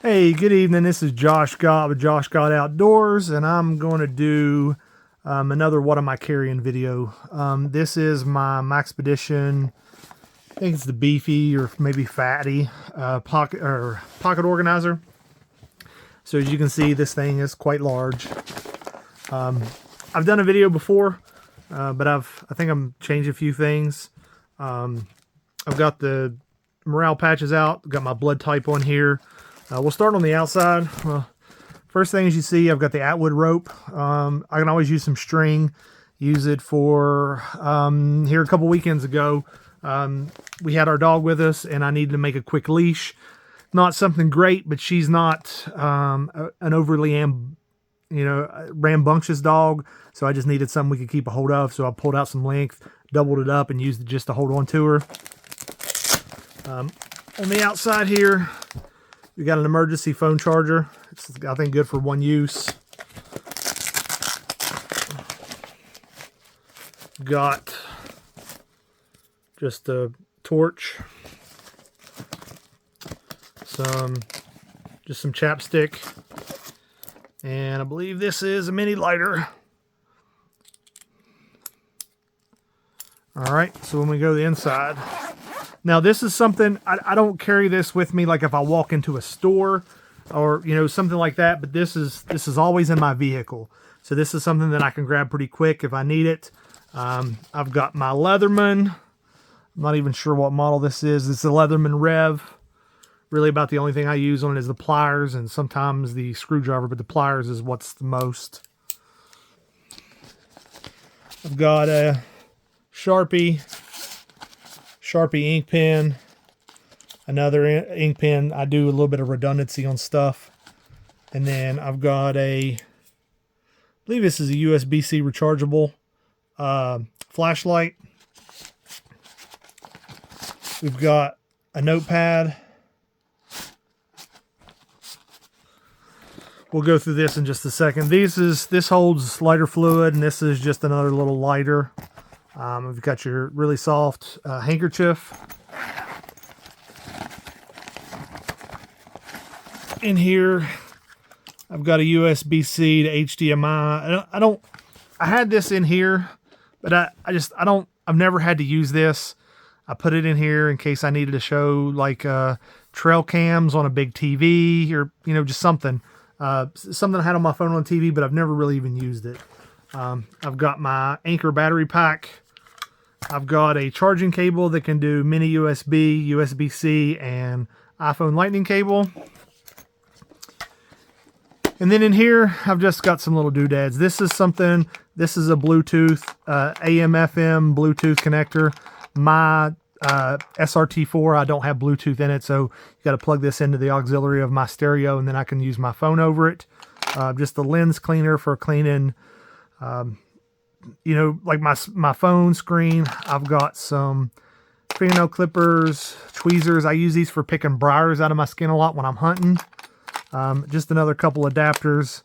Hey, good evening. This is Josh Gott with Josh Gott Outdoors, and I'm going to do another What Am I Carrying video. This is my Maxpedition, I think it's the beefy or maybe fatty pocket organizer. So as you can see, this thing is quite large. I've done a video before, but I think I'm changing a few things. I've got the morale patches out, got my blood type on here. We'll start on the outside. First thing as you see, I've got the Atwood rope. I can always use some string. Use it for, here a couple weekends ago, we had our dog with us and I needed to make a quick leash. Not something great, but she's not an overly rambunctious dog. So I just needed something we could keep a hold of. So I pulled out some length, doubled it up, and used it just to hold on to her. On the outside here, we got an emergency phone charger. It's, I think, good for one use. Got just a torch, just some chapstick, and I believe this is a mini lighter. All right, so when we go to the inside, now this is something, I don't carry this with me like if I walk into a store or, something like that, but this is always in my vehicle. So this is something that I can grab pretty quick if I need it. I've got my Leatherman. I'm not even sure what model this is. It's the Leatherman Rev. Really about the only thing I use on it is the pliers and sometimes the screwdriver, but the pliers is what's the most. I've got a Sharpie ink pen, another ink pen. I do a little bit of redundancy on stuff. And then I've got I believe this is a USB-C rechargeable flashlight. We've got a notepad. We'll go through this in just a second. This holds lighter fluid, and this is just another little lighter. You've got your really soft handkerchief. In here, I've got a USB-C to HDMI. I had this in here, but I've never had to use this. I put it in here in case I needed to show like trail cams on a big TV or, just something. Something I had on my phone on TV, but I've never really even used it. I've got my Anchor battery pack. I've got a charging cable that can do mini USB, USB-C, and iPhone Lightning cable. And then in here, I've just got some little doodads. This is a Bluetooth, AM/FM Bluetooth connector. My SRT4, I don't have Bluetooth in it, so you got to plug this into the auxiliary of my stereo, and then I can use my phone over it. Just a lens cleaner for cleaning, like my phone screen. I've got some fingernail clippers, tweezers. I use these for picking briars out of my skin a lot when I'm hunting. Just another couple adapters.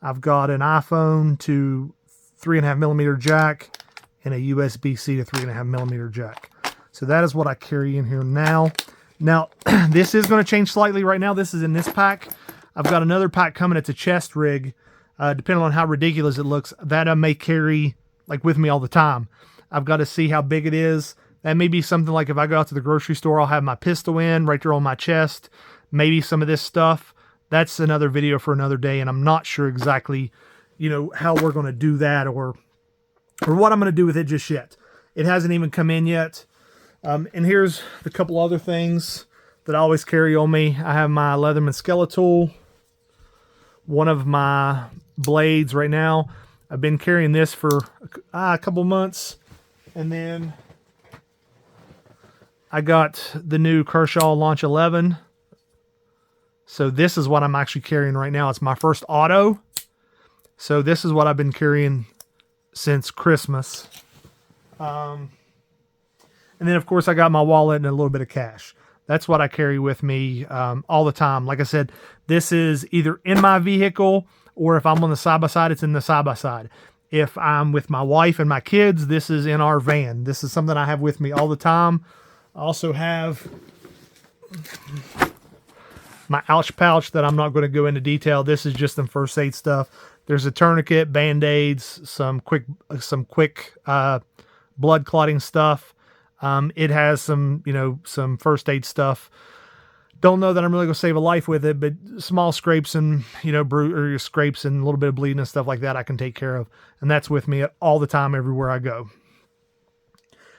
I've got an iPhone to 3.5mm jack and a USB-C to 3.5mm jack. So that is what I carry in here now. Now, this is going to change slightly. Right now, this is in this pack. I've got another pack coming. It's a chest rig. Depending on how ridiculous it looks, that I may carry like with me all the time. I've got to see how big it is. That may be something like if I go out to the grocery store, I'll have my pistol in right there on my chest. Maybe some of this stuff. That's another video for another day, and I'm not sure exactly, how we're going to do that or what I'm going to do with it just yet. It hasn't even come in yet. And here's the couple other things that I always carry on me. I have my Leatherman Skeletal. One of my blades right now. I've been carrying this for a couple months. And then I got the new Kershaw Launch 11. So this is what I'm actually carrying right now. It's my first auto. So this is what I've been carrying since Christmas. And then, of course, I got my wallet and a little bit of cash. That's what I carry with me all the time. Like I said, this is either in my vehicle or if I'm on the side-by-side, it's in the side-by-side. If I'm with my wife and my kids, this is in our van. This is something I have with me all the time. I also have my ouch pouch that I'm not going to go into detail. This is just some first aid stuff. There's a tourniquet, band-aids, some quick blood clotting stuff. It has some, some first aid stuff. Don't know that I'm really going to save a life with it, but small scrapes and, scrapes and a little bit of bleeding and stuff like that I can take care of. And that's with me all the time, everywhere I go.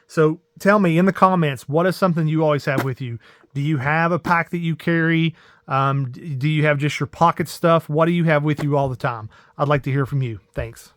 So tell me in the comments, what is something you always have with you? Do you have a pack that you carry? Do you have just your pocket stuff? What do you have with you all the time? I'd like to hear from you. Thanks.